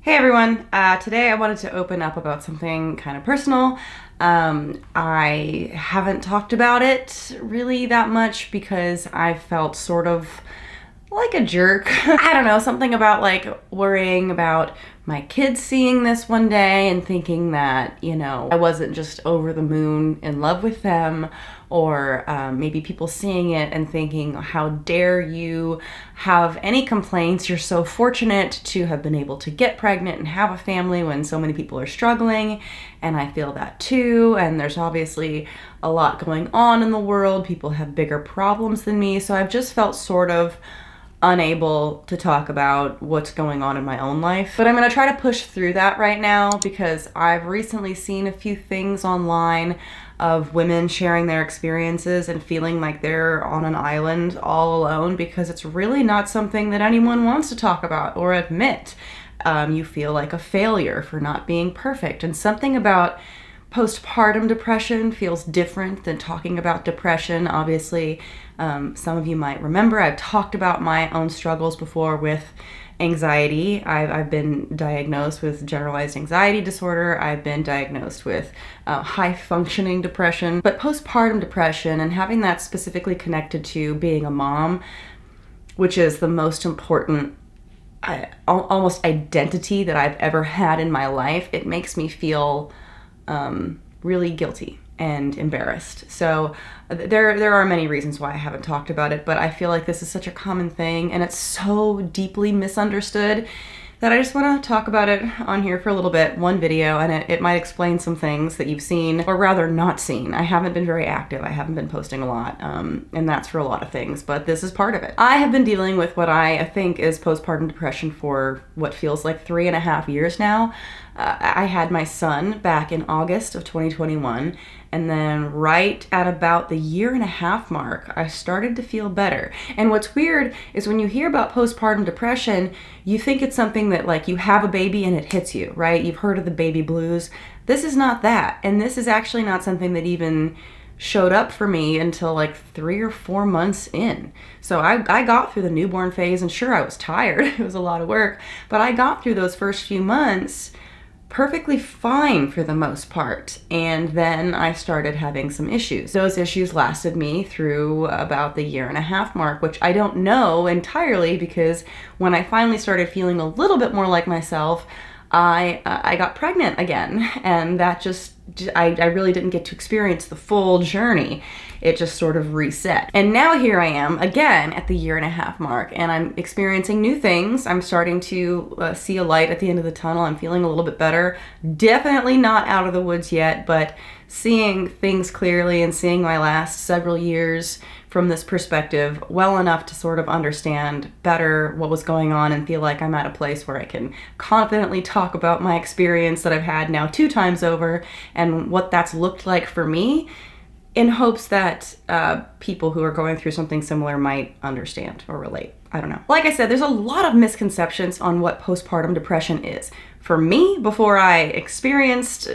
Hey everyone, today I wanted to open up about something kind of personal. I haven't talked about it really that much because I felt sort of like a jerk. I don't know, something about like worrying about my kids seeing this one day and thinking that, I wasn't just over the moon in love with them, or maybe people seeing it and thinking, how dare you have any complaints? You're so fortunate to have been able to get pregnant and have a family when so many people are struggling. And I feel that too. And there's obviously a lot going on in the world. People have bigger problems than me. So I've just felt sort of unable to talk about what's going on in my own life. But I'm gonna try to push through that right now because I've recently seen a few things online of women sharing their experiences and feeling like they're on an island all alone because it's really not something that anyone wants to talk about or admit. You feel like a failure for not being perfect, and something about postpartum depression feels different than talking about depression. Obviously, some of you might remember I've talked about my own struggles before with anxiety. I've been diagnosed with generalized anxiety disorder. I've been diagnosed with high functioning depression. But postpartum depression, and having that specifically connected to being a mom, which is the most important almost identity that I've ever had in my life, it makes me feel really guilty and embarrassed. So there are many reasons why I haven't talked about it, but I feel like this is such a common thing and it's so deeply misunderstood that I just want to talk about it on here for a little bit, one video, and it might explain some things that you've seen, or rather not seen. I haven't been very active. I haven't been posting a lot, and that's for a lot of things, but this is part of it. I have been dealing with what I think is postpartum depression for what feels like 3.5 years now. I had my son back in August of 2021, and then right at about the 1.5 year mark, I started to feel better. And what's weird is when you hear about postpartum depression, you think it's something that like you have a baby and it hits you, right? You've heard of the baby blues. This is not that. And this is actually not something that even showed up for me until like 3 or 4 months in. So I got through the newborn phase, and sure, I was tired. It was a lot of work, but I got through those first few months perfectly fine for the most part. And then I started having some issues. Those issues lasted me through about the 1.5 year mark, which I don't know entirely because when I finally started feeling a little bit more like myself, I got pregnant again, and that just, I really didn't get to experience the full journey. It just sort of reset. And now here I am again at the 1.5 year mark, and I'm experiencing new things. I'm starting to see a light at the end of the tunnel. I'm feeling a little bit better. Definitely not out of the woods yet, but seeing things clearly and seeing my last several years from this perspective well enough to sort of understand better what was going on and feel like I'm at a place where I can confidently talk about my experience that I've had now 2 times over and what that's looked like for me, in hopes that people who are going through something similar might understand or relate. I don't know. Like I said, there's a lot of misconceptions on what postpartum depression is. For me, before I experienced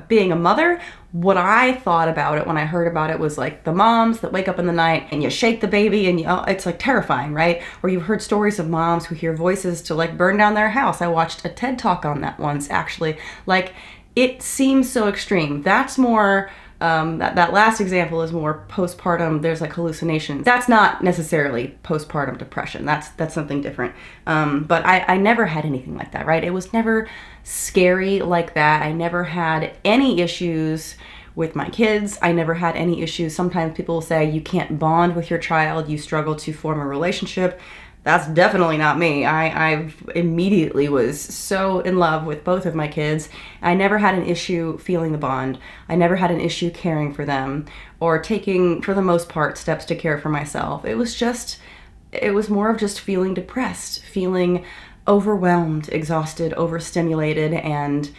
being a mother, what I thought about it when I heard about it was like the moms that wake up in the night and you shake the baby and it's like terrifying, right? Or you've heard stories of moms who hear voices to like burn down their house. I watched a TED talk on that once, actually. Like, it seems so extreme. That's more that last example is more postpartum, there's like hallucinations. That's not necessarily postpartum depression. That's something different. But I never had anything like that, right? It was never scary like that. I never had any issues with my kids. I never had any issues. Sometimes people will say you can't bond with your child, you struggle to form a relationship. That's definitely not me. I immediately was so in love with both of my kids. I never had an issue feeling the bond. I never had an issue caring for them or taking, for the most part, steps to care for myself. It was more of just feeling depressed, feeling overwhelmed, exhausted, overstimulated, and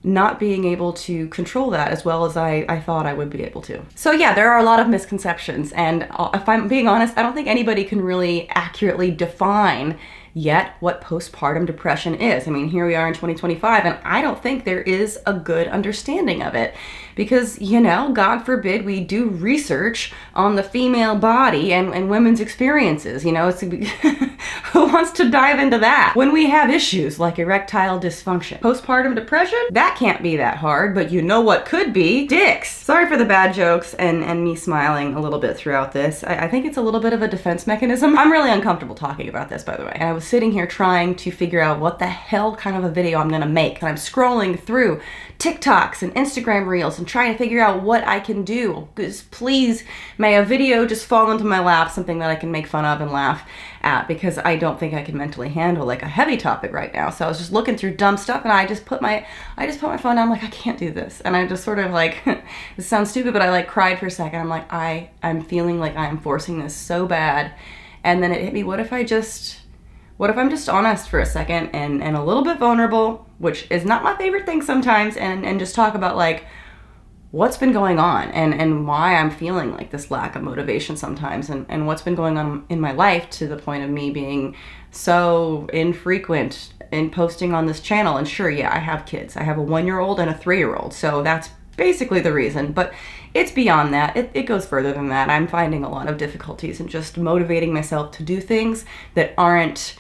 not being able to control that as well as I thought I would be able to. So yeah, there are a lot of misconceptions, and if I'm being honest, I don't think anybody can really accurately define yet what postpartum depression is. I mean, here we are in 2025, and I don't think there is a good understanding of it. Because, you know, God forbid we do research on the female body and women's experiences. You know, it's who wants to dive into that? When we have issues like erectile dysfunction. Postpartum depression? That can't be that hard, but you know what could be? Dicks! Sorry for the bad jokes and me smiling a little bit throughout this. I think it's a little bit of a defense mechanism. I'm really uncomfortable talking about this, by the way. And I was sitting here trying to figure out what the hell kind of a video I'm gonna make. And I'm scrolling through TikToks and Instagram Reels and trying to figure out what I can do. Just please, may a video just fall into my lap, something that I can make fun of and laugh at, because I don't think I can mentally handle like a heavy topic right now. So I was just looking through dumb stuff, and I just put my phone down. I'm like, I can't do this. And I just sort of like, this sounds stupid, but I like cried for a second. I'm like, I'm feeling like I'm forcing this so bad. And then it hit me, what if I'm just honest for a second and a little bit vulnerable, which is not my favorite thing sometimes, and just talk about like what's been going on and why I'm feeling like this lack of motivation sometimes, and what's been going on in my life to the point of me being so infrequent in posting on this channel. And sure, yeah, I have kids. I have a 1-year-old and a 3-year-old, so that's basically the reason, but it's beyond that. It goes further than that. I'm finding a lot of difficulties in just motivating myself to do things that aren't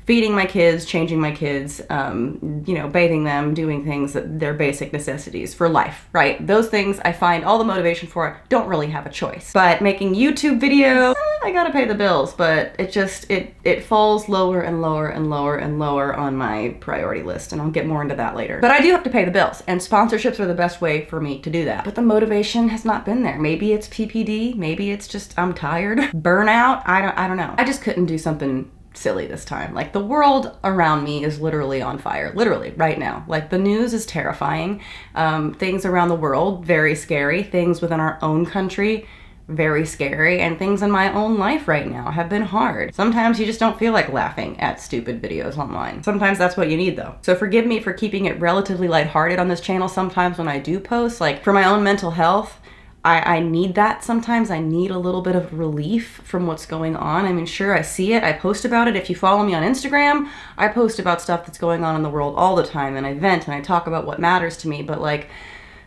feeding my kids, changing my kids, you know, bathing them, doing things that they're basic necessities for life, right? Those things I find all the motivation for. Don't really have a choice. But making YouTube videos, I gotta pay the bills, but it falls lower and lower and lower and lower on my priority list, and I'll get more into that later. But I do have to pay the bills, and sponsorships are the best way for me to do that. But the motivation has not been there. Maybe it's PPD, maybe it's just I'm tired, burnout, I don't know. I just couldn't do something silly this time. Like, the world around me is literally on fire, literally right now. Like, the news is terrifying. Things around the world, very scary. Things within our own country, very scary. And things in my own life right now have been hard. Sometimes you just don't feel like laughing at stupid videos online. Sometimes that's what you need, though. So forgive me for keeping it relatively lighthearted on this channel sometimes when I do post. Like, for my own mental health, I need that sometimes. I need a little bit of relief from what's going on. I mean, sure, I see it. I post about it. If you follow me on Instagram, I post about stuff that's going on in the world all the time, and I vent and I talk about what matters to me. But like,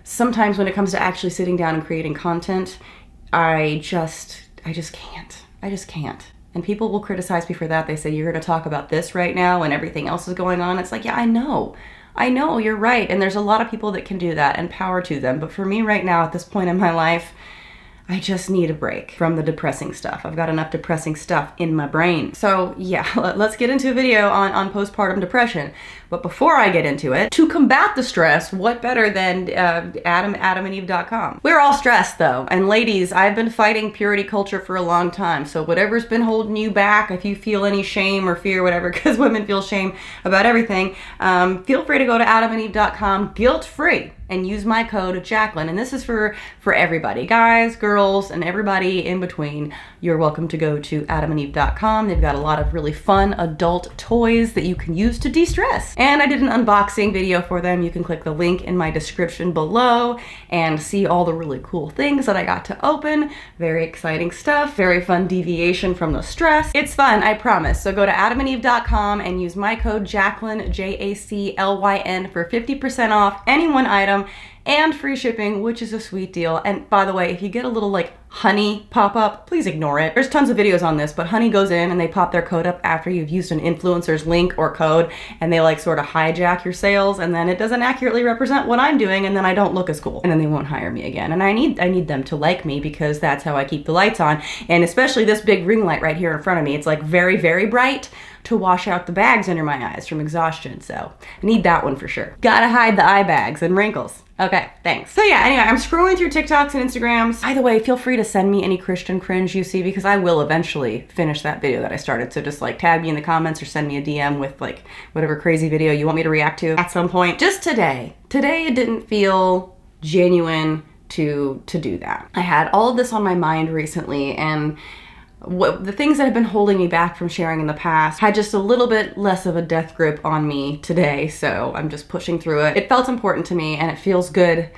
sometimes when it comes to actually sitting down and creating content, I just can't. I just can't. And people will criticize me for that. They say, you're going to talk about this right now when everything else is going on. It's like, yeah, I know, you're right. And there's a lot of people that can do that, and power to them. But for me right now, at this point in my life, I just need a break from the depressing stuff. I've got enough depressing stuff in my brain. So yeah, let's get into a video on postpartum depression. But before I get into it, to combat the stress, what better than adamandeve.com? We're all stressed though. And ladies, I've been fighting purity culture for a long time. So whatever's been holding you back, if you feel any shame or fear, whatever, because women feel shame about everything, feel free to go to adamandeve.com guilt-free and use my code Jacqueline. And this is for everybody, guys, girls, and everybody in between. You're welcome to go to adamandeve.com. They've got a lot of really fun adult toys that you can use to de-stress. And I did an unboxing video for them. You can click the link in my description below and see all the really cool things that I got to open. Very exciting stuff, very fun deviation from the stress. It's fun, I promise. So go to adamandeve.com and use my code Jacqueline, Jaclyn, for 50% off any one item and free shipping, which is a sweet deal. And by the way, if you get a little like honey pop up, please ignore it. There's tons of videos on this, but honey goes in and they pop their code up after you've used an influencer's link or code, and they like sort of hijack your sales, and then it doesn't accurately represent what I'm doing, and then I don't look as cool, and then they won't hire me again. And I need them to like me, because that's how I keep the lights on. And especially this big ring light right here in front of me, it's like very, very bright to wash out the bags under my eyes from exhaustion. So I need that one for sure. Gotta hide the eye bags and wrinkles. Okay, thanks. So yeah, anyway, I'm scrolling through TikToks and Instagrams. By the way, feel free to send me any Christian cringe you see, because I will eventually finish that video that I started. So just like tag me in the comments or send me a DM with like whatever crazy video you want me to react to at some point. Just today it didn't feel genuine to do that. I had all of this on my mind recently, and the things that have been holding me back from sharing in the past had just a little bit less of a death grip on me today, so I'm just pushing through it. It felt important to me, and it feels good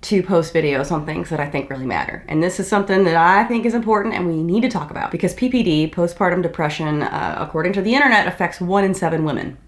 to post videos on things that I think really matter. And this is something that I think is important and we need to talk about, because PPD, postpartum depression, according to the internet, affects 1 in 7 women.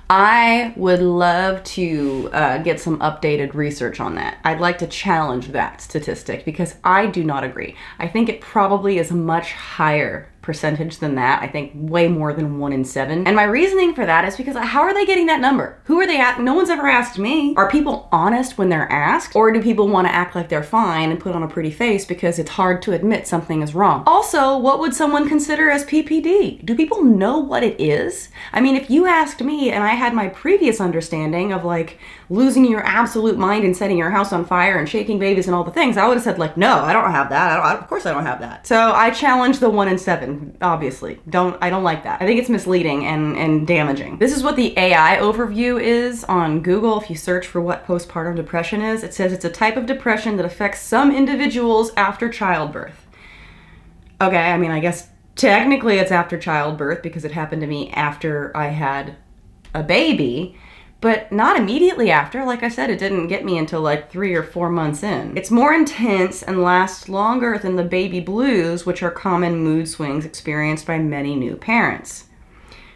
I would love to get some updated research on that. I'd like to challenge that statistic because I do not agree. I think it probably is a much higher percentage than that. I think way more than 1 in 7. And my reasoning for that is because how are they getting that number? Who are they at? No one's ever asked me. Are people honest when they're asked? Or do people want to act like they're fine and put on a pretty face because it's hard to admit something is wrong? Also, what would someone consider as PPD? Do people know what it is? I mean, if you asked me and I had my previous understanding of like losing your absolute mind and setting your house on fire and shaking babies and all the things, I would have said like, no, I don't have that. Of course I don't have that. So I challenge the 1 in 7. Obviously, I don't like that. I think it's misleading and damaging. This is what the AI overview is on Google. If you search for what postpartum depression is, it says it's a type of depression that affects some individuals after childbirth. Okay, I mean, I guess technically it's after childbirth because it happened to me after I had a baby, but not immediately after. Like I said, it didn't get me until like 3 or 4 months in. It's more intense and lasts longer than the baby blues, which are common mood swings experienced by many new parents.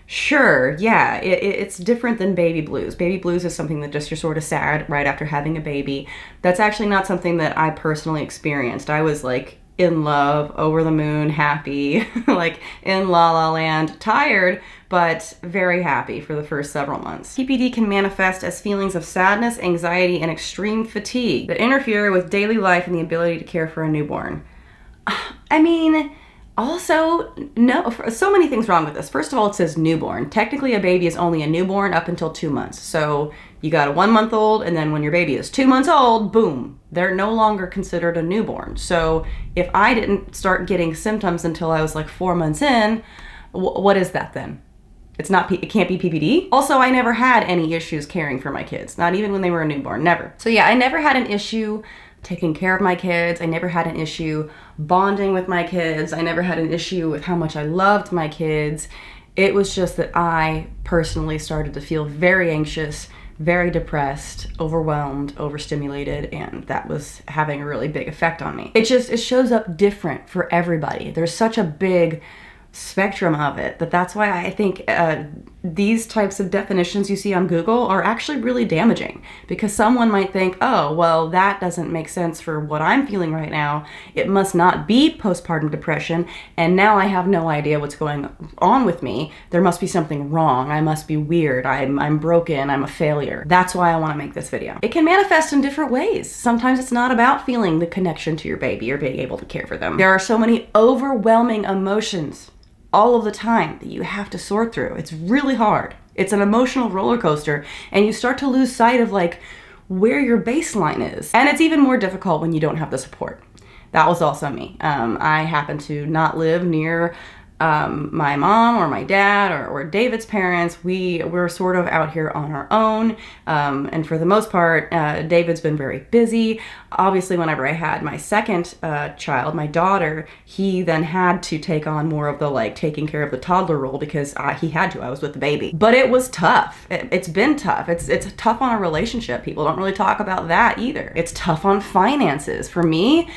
Sure, yeah, it's different than baby blues. Baby blues is something that just you're sort of sad right after having a baby. That's actually not something that I personally experienced. I was like in love, over the moon, happy, like in la la land, tired, but very happy for the first several months. PPD can manifest as feelings of sadness, anxiety, and extreme fatigue that interfere with daily life and the ability to care for a newborn. I mean, also, no, so many things wrong with this. First of all, it says newborn. Technically, a baby is only a newborn up until 2 months. So you got a 1-month-old, and then when your baby is 2 months old, boom, they're no longer considered a newborn. So if I didn't start getting symptoms until I was like 4 months in, what is that then? It can't be PPD. Also, I never had any issues caring for my kids, not even when they were a newborn, never. So yeah, I never had an issue taking care of my kids. I never had an issue bonding with my kids. I never had an issue with how much I loved my kids. It was just that I personally started to feel very anxious, very depressed, overwhelmed, overstimulated, and that was having a really big effect on me. It shows up different for everybody. There's such a big spectrum of it that's why I think these types of definitions you see on Google are actually really damaging, because someone might think, oh, well, that doesn't make sense for what I'm feeling right now. It must not be postpartum depression, and now I have no idea what's going on with me. There must be something wrong. I must be weird. I'm broken. I'm a failure. That's why I want to make this video. It can manifest in different ways. Sometimes it's not about feeling the connection to your baby or being able to care for them. There are so many overwhelming emotions all of the time that you have to sort through. It's really hard. It's an emotional roller coaster, and you start to lose sight of like where your baseline is. And it's even more difficult when you don't have the support. That was also me. I happen to not live near my mom or my dad or David's parents. We're sort of out here on our own. And for the most part, David's been very busy. Obviously, whenever I had my second child, my daughter, he then had to take on more of the like taking care of the toddler role because he had to. I was with the baby. But it was tough. It's been tough. It's tough on a relationship. People don't really talk about that either. It's tough on finances. For me,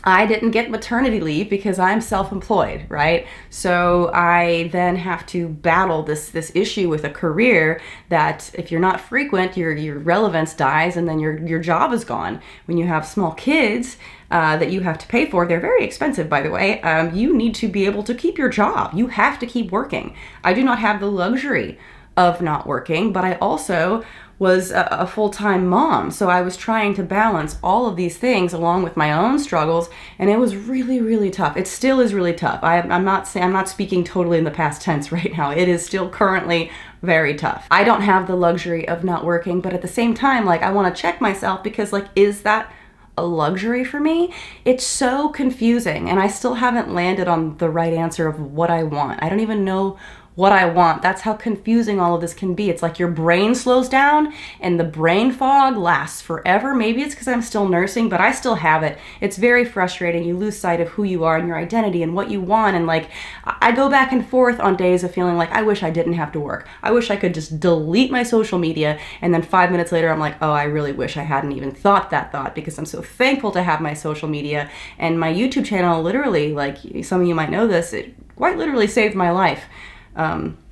I didn't get maternity leave because I'm self-employed, right? So I then have to battle this issue with a career that if you're not frequent, your relevance dies and then your job is gone. When you have small kids that you have to pay for, they're very expensive, by the way, you need to be able to keep your job. You have to keep working. I do not have the luxury of not working, but I also was a full-time mom. So I was trying to balance all of these things along with my own struggles, and it was really, really tough. It still is really tough. I'm not speaking totally in the past tense right now. It is still currently very tough. I don't have the luxury of not working, but at the same time, like, I want to check myself because, like, is that a luxury for me? It's so confusing, and I still haven't landed on the right answer of what I want. I don't even know what I want. That's how confusing all of this can be. It's like your brain slows down and the brain fog lasts forever. Maybe it's because I'm still nursing, but I still have it. It's very frustrating. You lose sight of who you are and your identity and what you want. And like, I go back and forth on days of feeling like I wish I didn't have to work. I wish I could just delete my social media. And then 5 minutes later, I'm like, oh, I really wish I hadn't even thought that thought, because I'm so thankful to have my social media. And my YouTube channel, literally, like some of you might know this, it quite literally saved my life.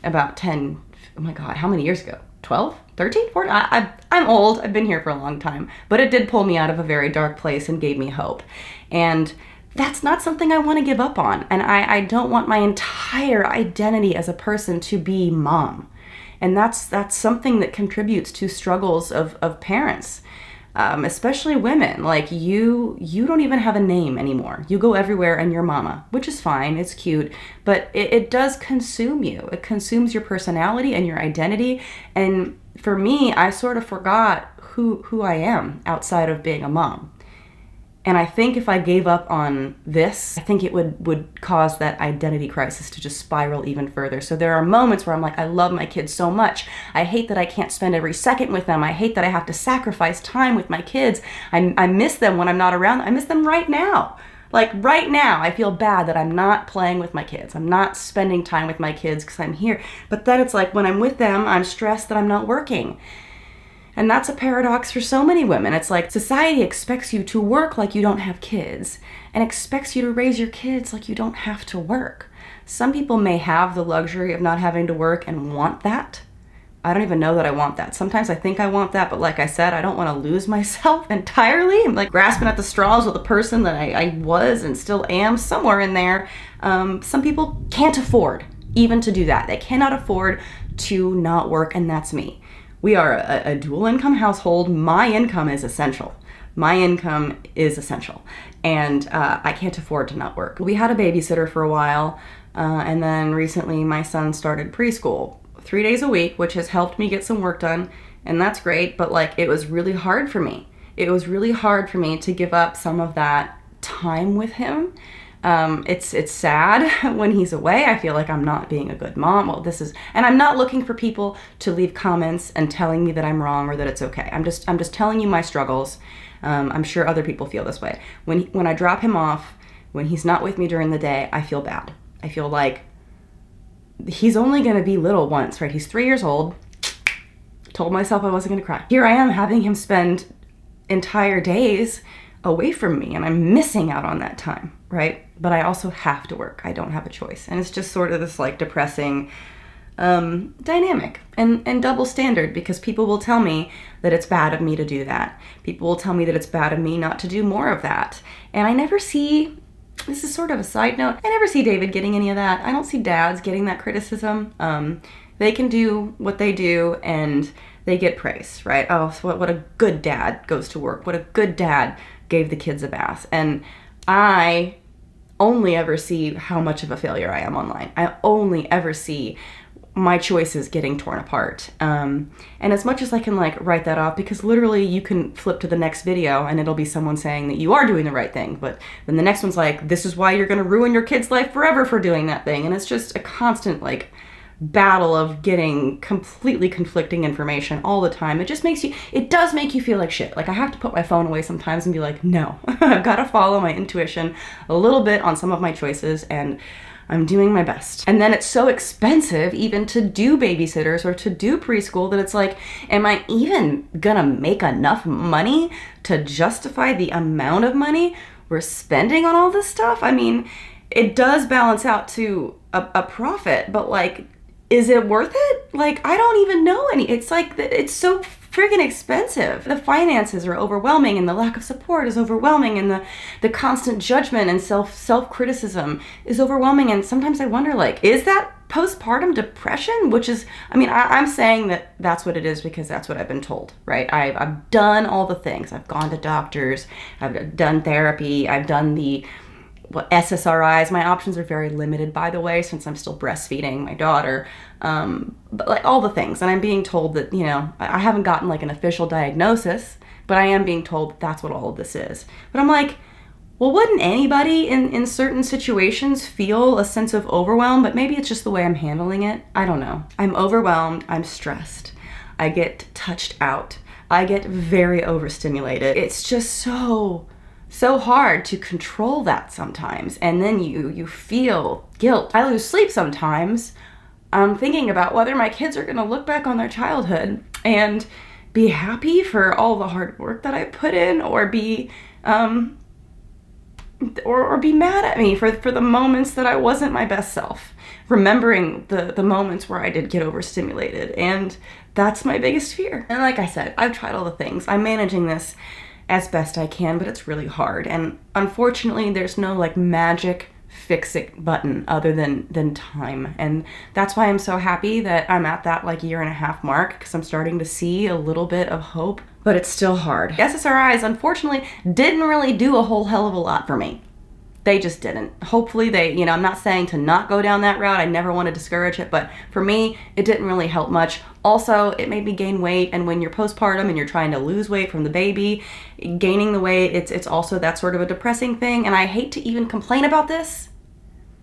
About 10, oh my God, how many years ago? 12, 13, 14? I'm old. I've been here for a long time. But it did pull me out of a very dark place and gave me hope. And that's not something I want to give up on. And I don't want my entire identity as a person to be mom. And that's something that contributes to struggles of parents. Especially women. Like you don't even have a name anymore. You go everywhere and you're mama, which is fine. It's cute, but it does consume you. It consumes your personality and your identity. And for me, I sort of forgot who I am outside of being a mom. And I think if I gave up on this, I think it would cause that identity crisis to just spiral even further. So there are moments where I'm like, I love my kids so much. I hate that I can't spend every second with them. I hate that I have to sacrifice time with my kids. I miss them when I'm not around. I miss them right now. Like right now, I feel bad that I'm not playing with my kids. I'm not spending time with my kids because I'm here. But then it's like when I'm with them, I'm stressed that I'm not working. And that's a paradox for so many women. It's like society expects you to work like you don't have kids and expects you to raise your kids like you don't have to work. Some people may have the luxury of not having to work and want that. I don't even know that I want that. Sometimes I think I want that, but like I said, I don't want to lose myself entirely. I'm like grasping at the straws with the person that I was and still am somewhere in there. Some people can't afford even to do that. They cannot afford to not work, and that's me. We are a dual income household. My income is essential. My income is essential. And I can't afford to not work. We had a babysitter for a while. And then recently my son started preschool 3 days a week, which has helped me get some work done. And that's great. But like, it was really hard for me. It was really hard for me to give up some of that time with him. It's sad when he's away. I feel like I'm not being a good mom. Well, and I'm not looking for people to leave comments and telling me that I'm wrong or that it's okay. I'm just telling you my struggles. I'm sure other people feel this way. When I drop him off, when he's not with me during the day, I feel bad. I feel like he's only going to be little once, right? He's 3 years old. Told myself I wasn't going to cry. Here I am having him spend entire days away from me, and I'm missing out on that time, right? But I also have to work. I don't have a choice. And it's just sort of this like depressing dynamic and double standard, because people will tell me that it's bad of me to do that. People will tell me that it's bad of me not to do more of that. And I never see, this is sort of a side note, I never see David getting any of that. I don't see dads getting that criticism. They can do what they do and they get praise, right? Oh, so what a good dad goes to work. What a good dad gave the kids a bath. And I only ever see how much of a failure I am online. I only ever see my choices getting torn apart. And as much as I can like write that off, because literally you can flip to the next video and it'll be someone saying that you are doing the right thing, but then the next one's like, this is why you're going to ruin your kid's life forever for doing that thing. And it's just a constant like battle of getting completely conflicting information all the time. It does make you feel like shit. Like I have to put my phone away sometimes and be like, no, I've got to follow my intuition a little bit on some of my choices, and I'm doing my best. And then it's so expensive even to do babysitters or to do preschool that it's like, am I even gonna make enough money to justify the amount of money we're spending on all this stuff? I mean, it does balance out to a profit, but like, is it worth it? Like, I don't even know any. It's like, it's so friggin' expensive. The finances are overwhelming and the lack of support is overwhelming and the constant judgment and self-criticism is overwhelming. And sometimes I wonder, like, is that postpartum depression? Which is, I mean, I'm saying that that's what it is because that's what I've been told, right? I've done all the things. I've gone to doctors. I've done therapy. I've done SSRIs. My options are very limited, by the way, since I'm still breastfeeding my daughter. But like all the things, and I'm being told that, you know, I haven't gotten like an official diagnosis, but I am being told that that's what all of this is. But I'm like, Well, wouldn't anybody in certain situations feel a sense of overwhelm? But maybe it's just the way I'm handling it. I don't know. I'm overwhelmed. I'm stressed. I get touched out. I get very overstimulated. It's just so hard to control that sometimes. And then you feel guilt. I lose sleep sometimes. I'm thinking about whether my kids are going to look back on their childhood and be happy for all the hard work that I put in, or be be mad at me for the moments that I wasn't my best self. Remembering the moments where I did get overstimulated. And that's my biggest fear. And like I said, I've tried all the things. I'm managing this as best I can, but it's really hard. And unfortunately, there's no like magic fix it button other than time. And that's why I'm so happy that I'm at that like 1.5 year mark, because I'm starting to see a little bit of hope, but it's still hard. SSRIs, unfortunately, didn't really do a whole hell of a lot for me. They just didn't. Hopefully they, I'm not saying to not go down that route. I never want to discourage it, but for me, it didn't really help much. Also, it made me gain weight, and when you're postpartum and you're trying to lose weight from the baby, gaining the weight, it's also that sort of a depressing thing, and I hate to even complain about this.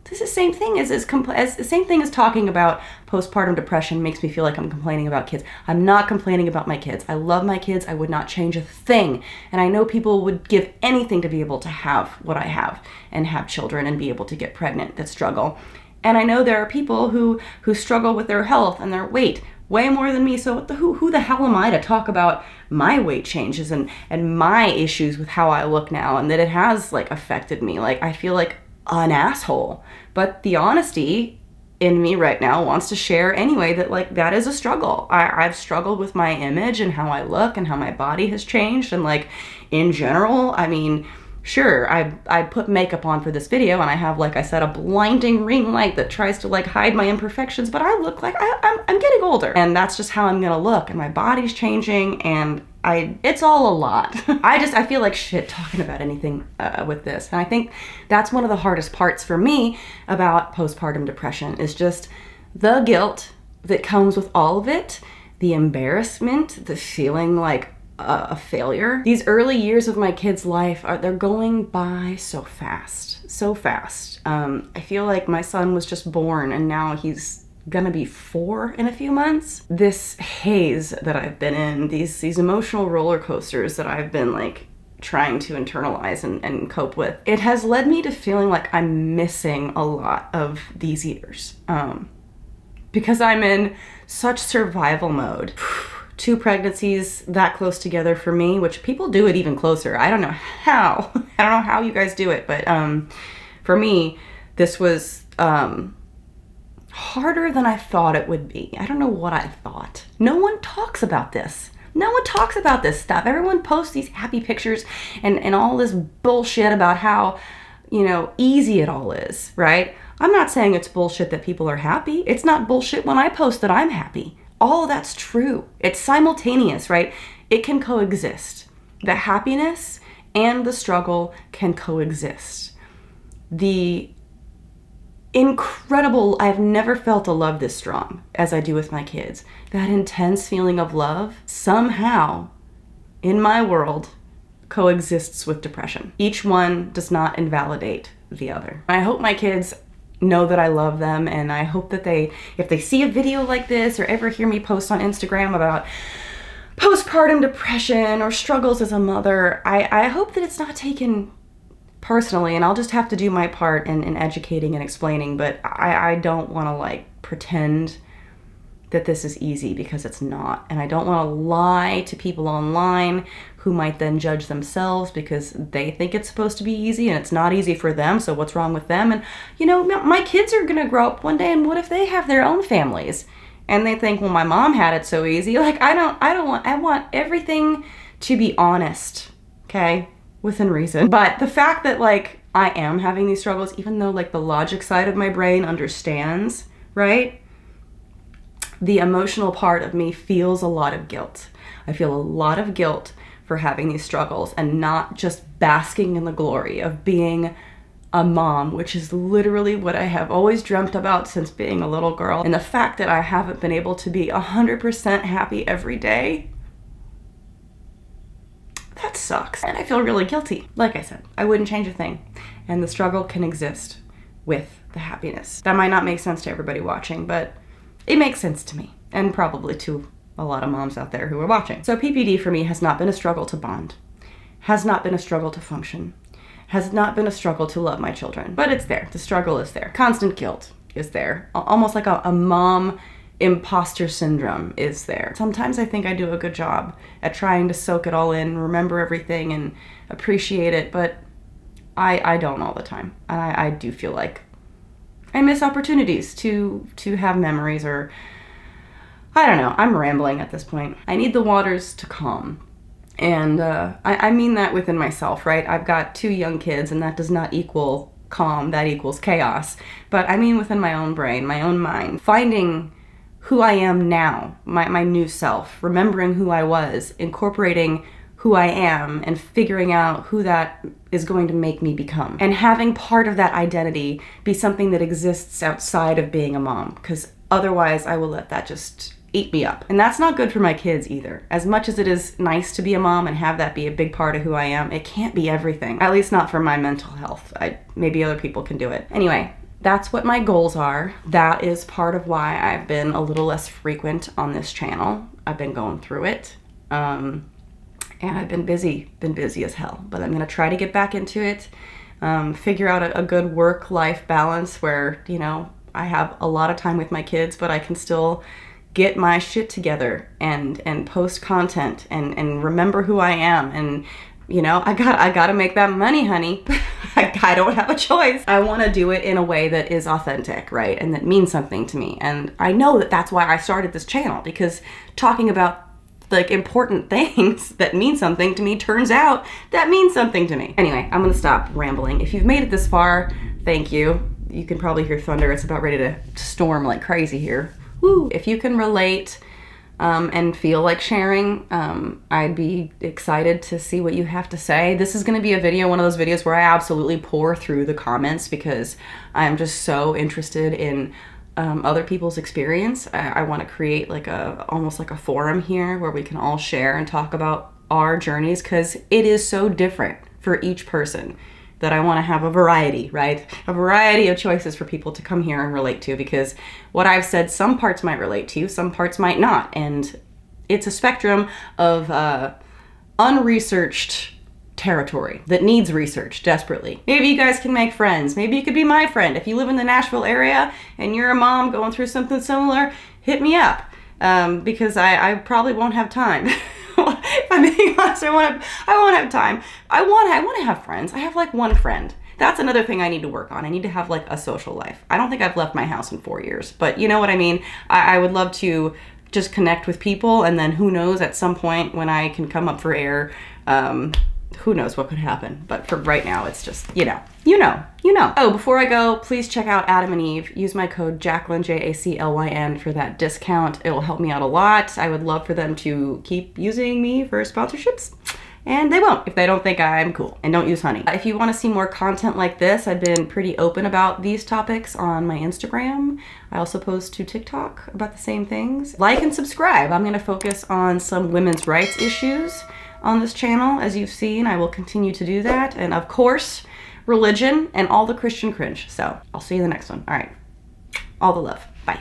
This is the same thing as the same thing as talking about postpartum depression makes me feel like I'm complaining about kids. I'm not complaining about my kids. I love my kids. I would not change a thing. And I know people would give anything to be able to have what I have and have children and be able to get pregnant that struggle. And I know there are people who struggle with their health and their weight way more than me. So who the hell am I to talk about my weight changes and my issues with how I look now, and that it has like affected me? Like, I feel like an asshole. But the honesty in me right now wants to share anyway that like that is a struggle. I've struggled with my image and how I look and how my body has changed, and like in general, I mean, sure, I put makeup on for this video, and I have, like I said, a blinding ring light that tries to like hide my imperfections, but I look like I'm getting older, and that's just how I'm gonna look, and my body's changing, and it's all a lot. I feel like shit talking about anything with this. And I think that's one of the hardest parts for me about postpartum depression, is just the guilt that comes with all of it, the embarrassment, the feeling like a failure. These early years of my kid's life, they're going by so fast, so fast. I feel like my son was just born and now he's gonna be 4 in a few months. This haze that I've been in, these emotional roller coasters that I've been like trying to internalize and cope with, it has led me to feeling like I'm missing a lot of these years, because I'm in such survival mode. 2 pregnancies that close together for me, which people do it even closer. I don't know how. I don't know how you guys do it, but for me, this was harder than I thought it would be. I don't know what I thought. No one talks about this. No one talks about this stuff. Everyone posts these happy pictures and all this bullshit about how, easy it all is, right? I'm not saying it's bullshit that people are happy. It's not bullshit when I post that I'm happy. All that's true. It's simultaneous, right? It can coexist. The happiness and the struggle can coexist. The incredible, I've never felt a love this strong as I do with my kids. That intense feeling of love somehow, in my world, coexists with depression. Each one does not invalidate the other. I hope my kids know that I love them, and I hope that if they see a video like this or ever hear me post on Instagram about postpartum depression or struggles as a mother, I hope that it's not taken personally, and I'll just have to do my part in educating and explaining, but I don't want to like pretend that this is easy, because it's not. And I don't want to lie to people online who might then judge themselves because they think it's supposed to be easy and it's not easy for them, so what's wrong with them? And my kids are gonna grow up one day, and what if they have their own families and they think, well, my mom had it so easy? Like, I want everything to be honest, okay, within reason. But the fact that like I am having these struggles, even though like the logic side of my brain understands, right? The emotional part of me feels a lot of guilt. I feel a lot of guilt for having these struggles and not just basking in the glory of being a mom, which is literally what I have always dreamt about since being a little girl. And the fact that I haven't been able to be 100% happy every day, that sucks. And I feel really guilty. Like I said, I wouldn't change a thing. And the struggle can exist with the happiness. That might not make sense to everybody watching, but it makes sense to me. And probably to a lot of moms out there who are watching. So PPD for me has not been a struggle to bond. Has not been a struggle to function. Has not been a struggle to love my children. But it's there. The struggle is there. Constant guilt is there. Almost like a mom imposter syndrome is there. Sometimes I think I do a good job at trying to soak it all in, remember everything, and appreciate it, but I don't all the time. And I do feel like I miss opportunities to have memories, or I don't know. I'm rambling at this point. I need the waters to calm. And I mean that within myself, right? I've got 2 young kids, and that does not equal calm. That equals chaos. But I mean within my own brain, my own mind. Finding who I am now, my new self, remembering who I was, incorporating who I am, and figuring out who that is going to make me become. And having part of that identity be something that exists outside of being a mom, because otherwise I will let that just eat me up. And that's not good for my kids either. As much as it is nice to be a mom and have that be a big part of who I am, it can't be everything. At least not for my mental health. Maybe other people can do it. Anyway, that's what my goals are. That is part of why I've been a little less frequent on this channel. I've been going through it. And I've been busy as hell. But I'm gonna try to get back into it. Figure out a good work-life balance where, you know, I have a lot of time with my kids, but I can still get my shit together and post content and remember who I am. And, you know, I gotta make that money, honey. I don't have a choice. I want to do it in a way that is authentic, right? And that means something to me. And I know that that's why I started this channel, because talking about like important things that mean something to me, turns out that means something to me. Anyway, I'm gonna stop rambling. If you've made it this far, thank you. You can probably hear thunder. It's about ready to storm like crazy here. Woo. If you can relate and feel like sharing, I'd be excited to see what you have to say. This is going to be a video, one of those videos where I absolutely pour through the comments, because I'm just so interested in other people's experience. I want to create like almost like a forum here where we can all share and talk about our journeys, because it is so different for each person, that I want to have a variety, right? A variety of choices for people to come here and relate to, because what I've said, some parts might relate to, some parts might not. And it's a spectrum of unresearched territory that needs research desperately. Maybe you guys can make friends. Maybe you could be my friend. If you live in the Nashville area and you're a mom going through something similar, hit me up, because I probably won't have time. If I'm being honest, I won't have time. I want to have friends. I have like one friend. That's another thing I need to work on. I need to have like a social life. I don't think I've left my house in 4 years, but you know what I mean? I would love to just connect with people, and then who knows, at some point when I can come up for air, who knows what could happen. But for right now, it's just, you know. Oh, before I go, please check out Adam and Eve. Use my code Jaclyn, Jaclyn, for that discount. It will help me out a lot. I would love for them to keep using me for sponsorships. And they won't if they don't think I'm cool. And don't use honey. If you want to see more content like this, I've been pretty open about these topics on my Instagram. I also post to TikTok about the same things. Like and subscribe. I'm going to focus on some women's rights issues on this channel. As you've seen, I will continue to do that. And of course, religion and all the Christian cringe. So I'll see you in the next one. All right. All the love. Bye.